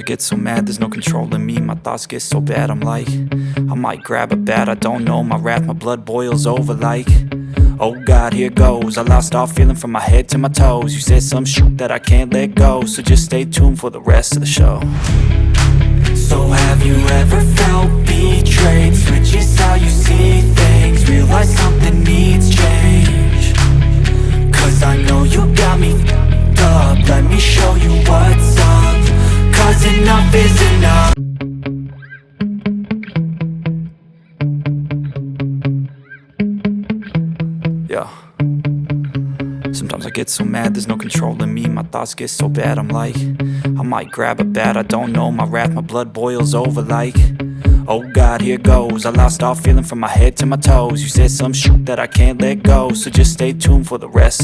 get so mad, there's no controlling me. My thoughts get so bad, I'm like, I might grab a bat, I don't know. My wrath, my blood boils over like, oh God, here goes. I lost all feeling from my head to my toes. You said some shit that I can't let go, so just stay tuned for the rest of the show. So have you ever felt betrayed? Switches how you see things, realize something needs change. Cause I know you got me f***ed up. Let me show you what's up, cause enough is enough. Yeah. Sometimes I get so mad, there's no controlling me. My thoughts get so bad, I'm like, I might grab a bat, I don't know. My wrath, my blood boils over like, oh God, here goes. I lost all feeling from my head to my toes. You said some shit that I can't let go, so just stay tuned for the rest.